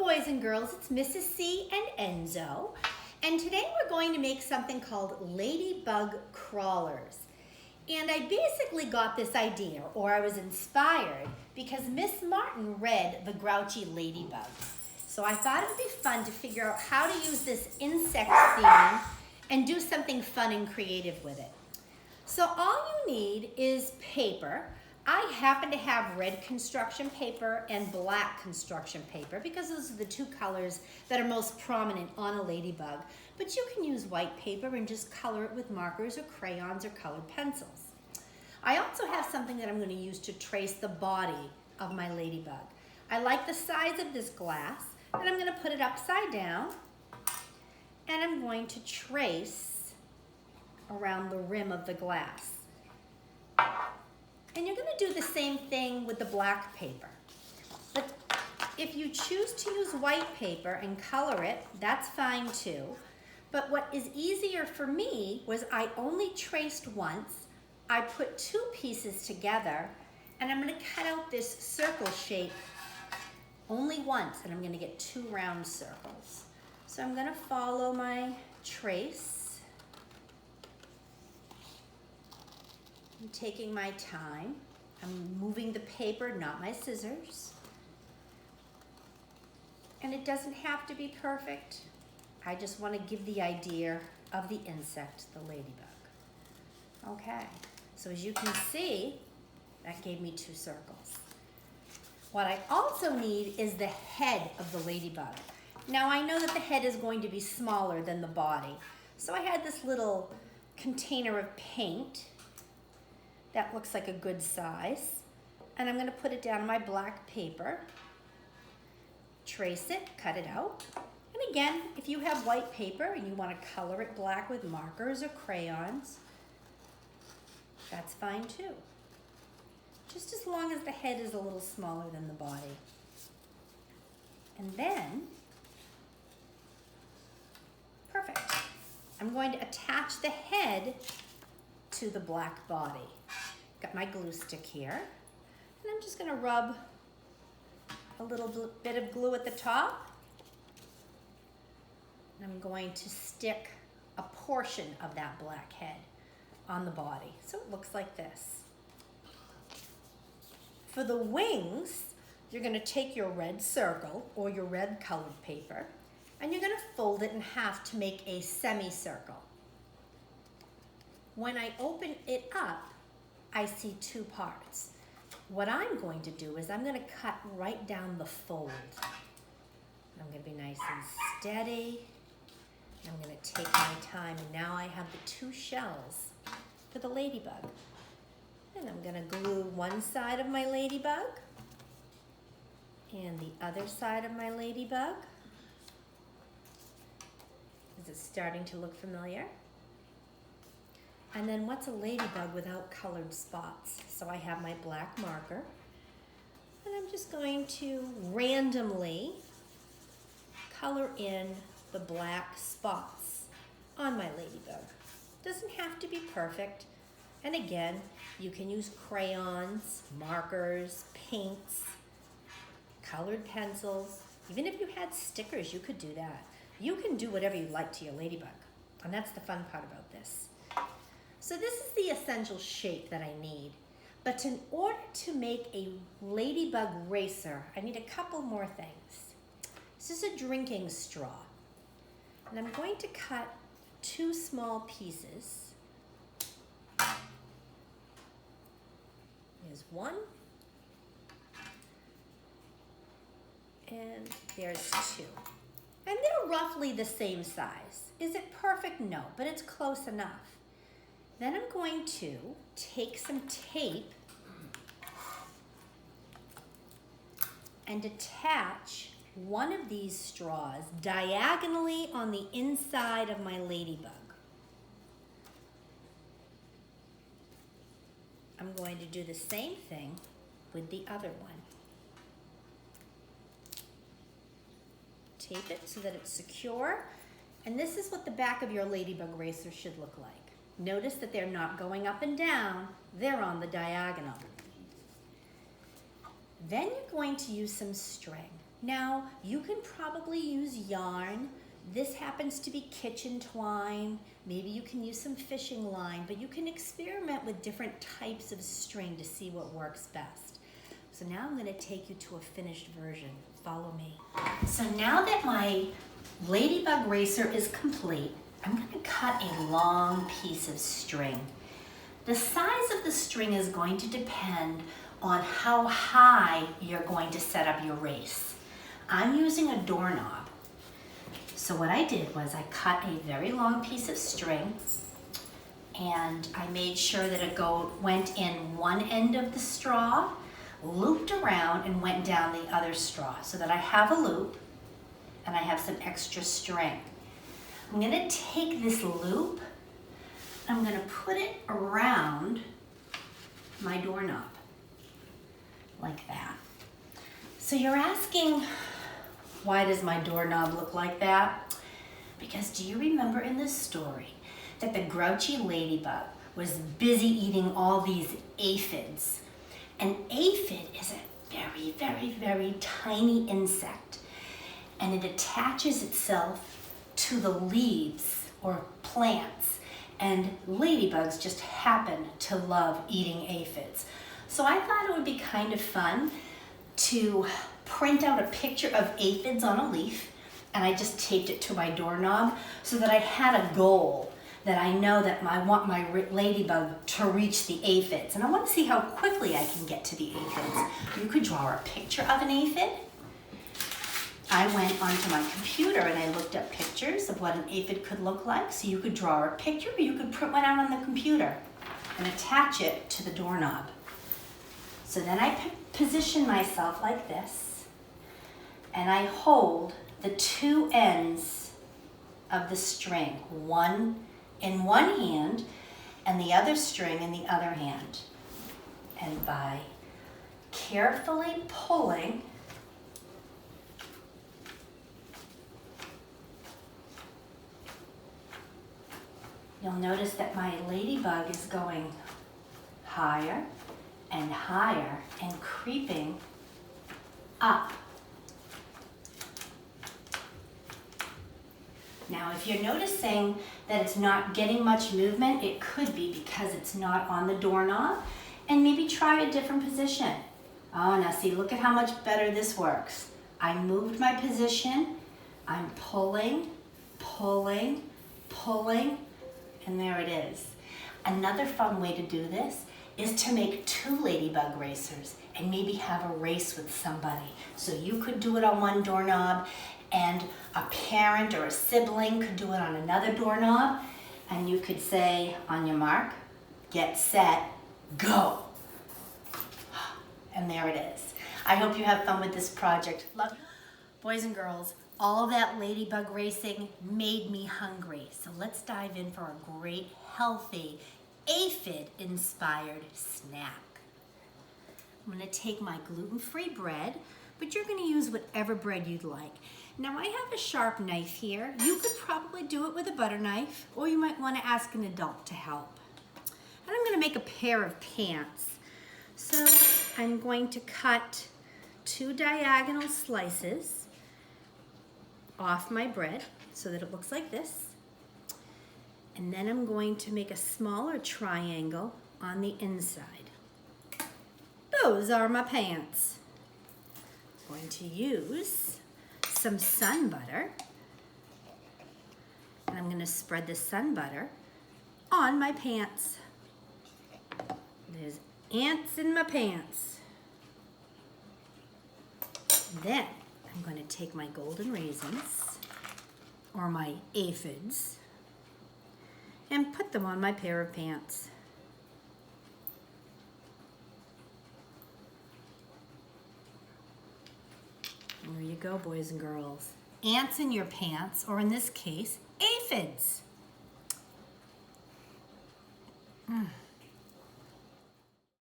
boys and girls, it's Mrs. C and Enzo, and today we're going to make something called Ladybug Crawlers. And I basically got this idea, or I was inspired, because Miss Martin read The Grouchy Ladybugs. So I thought it would be fun to figure out how to use this insect theme and do something fun and creative with it. So all you need is paper. I happen to have red construction paper and black construction paper because those are the two colors that are most prominent on a ladybug. But you can use white paper and just color it with markers or crayons or colored pencils. I also have something that I'm going to use to trace the body of my ladybug. I like the size of this glass, and I'm going to put it upside down, and I'm going to trace around the rim of the glass. And you're going to do the same thing with the black paper. But if you choose to use white paper and color it, that's fine too. But what is easier for me was I only traced once. I put two pieces together, and I'm going to cut out this circle shape only once, and I'm going to get two round circles. So I'm going to follow my trace. I'm taking my time. I'm moving the paper, not my scissors. And it doesn't have to be perfect. I just want to give the idea of the insect, the ladybug. Okay, so as you can see, that gave me two circles. What I also need is the head of the ladybug. Now I know that the head is going to be smaller than the body. So I had this little container of paint that looks like a good size. And I'm going to put it down on my black paper, trace it, cut it out. And again, if you have white paper and you want to color it black with markers or crayons, that's fine too. Just as long as the head is a little smaller than the body. And then, perfect. I'm going to attach the head to the black body. Got my glue stick here, and I'm just going to rub a little bit of glue at the top. And I'm going to stick a portion of that black head on the body, so it looks like this. For the wings, you're going to take your red circle or your red colored paper, and you're going to fold it in half to make a semicircle. When I open it up, I see two parts. What I'm going to do is I'm going to cut right down the fold. I'm going to be nice and steady. I'm going to take my time, and now I have the two shells for the ladybug. And I'm going to glue one side of my ladybug and the other side of my ladybug. Is it starting to look familiar? And then what's a ladybug without colored spots? So I have my black marker, and I'm just going to randomly color in the black spots on my ladybug. Doesn't have to be perfect. And again, you can use crayons, markers, paints, colored pencils. Even if you had stickers, you could do that. You can do whatever you like to your ladybug. And that's the fun part about this. So this is the essential shape that I need. But in order to make a Ladybug Racer, I need a couple more things. This is a drinking straw. And I'm going to cut two small pieces. There's one. And there's two. And they're roughly the same size. Is it perfect? No, but it's close enough. Then I'm going to take some tape and attach one of these straws diagonally on the inside of my ladybug. I'm going to do the same thing with the other one. Tape it so that it's secure. And this is what the back of your Ladybug Racer should look like. Notice that they're not going up and down, they're on the diagonal. Then you're going to use some string. Now, you can probably use yarn. This happens to be kitchen twine. Maybe you can use some fishing line, but you can experiment with different types of string to see what works best. So now I'm going to take you to a finished version. Follow me. So now that my Ladybug Racer is complete, I'm going to cut a long piece of string. The size of the string is going to depend on how high you're going to set up your race. I'm using a doorknob. So what I did was I cut a very long piece of string and I made sure that it went in one end of the straw, looped around and went down the other straw so that I have a loop and I have some extra string. I'm going to take this loop, I'm going to put it around my doorknob like that. So you're asking, why does my doorknob look like that? Because do you remember in this story that the grouchy ladybug was busy eating all these aphids? An aphid is a very, very, very tiny insect, and it attaches itself to the leaves or plants, and ladybugs just happen to love eating aphids. So I thought it would be kind of fun to print out a picture of aphids on a leaf, and I just taped it to my doorknob so that I had a goal that I know that I want my ladybug to reach the aphids, and I want to see how quickly I can get to the aphids. You could draw a picture of an aphid. I went onto my computer and I looked up pictures of what an aphid could look like, so you could draw a picture or you could print one out on the computer and attach it to the doorknob. So then I position myself like this, and I hold the two ends of the string, one in one hand and the other string in the other hand. And by carefully pulling, you'll notice that my ladybug is going higher and higher and creeping up. Now, if you're noticing that it's not getting much movement, it could be because it's not on the doorknob, and maybe try a different position. Oh, now see, look at how much better this works. I moved my position, I'm pulling, pulling, pulling, and there it is. Another fun way to do this is to make two ladybug racers and maybe have a race with somebody. So you could do it on one doorknob, and a parent or a sibling could do it on another doorknob, and you could say, on your mark, get set, go. And there it is. I hope you have fun with this project. Love, boys and girls, all that ladybug racing made me hungry. So let's dive in for a great, healthy, aphid-inspired snack. I'm gonna take my gluten-free bread, but you're gonna use whatever bread you'd like. Now I have a sharp knife here. You could probably do it with a butter knife, or you might wanna ask an adult to help. And I'm gonna make a pair of pants. So I'm going to cut 2 diagonal slices off my bread so that it looks like this. And then I'm going to make a smaller triangle on the inside. Those are my pants. I'm going to use some sun butter, and I'm going to spread the sun butter on my pants. There's ants in my pants. Then I'm going to take my golden raisins, or my aphids, and put them on my pair of pants. There you go, boys and girls. Ants in your pants, or in this case, aphids.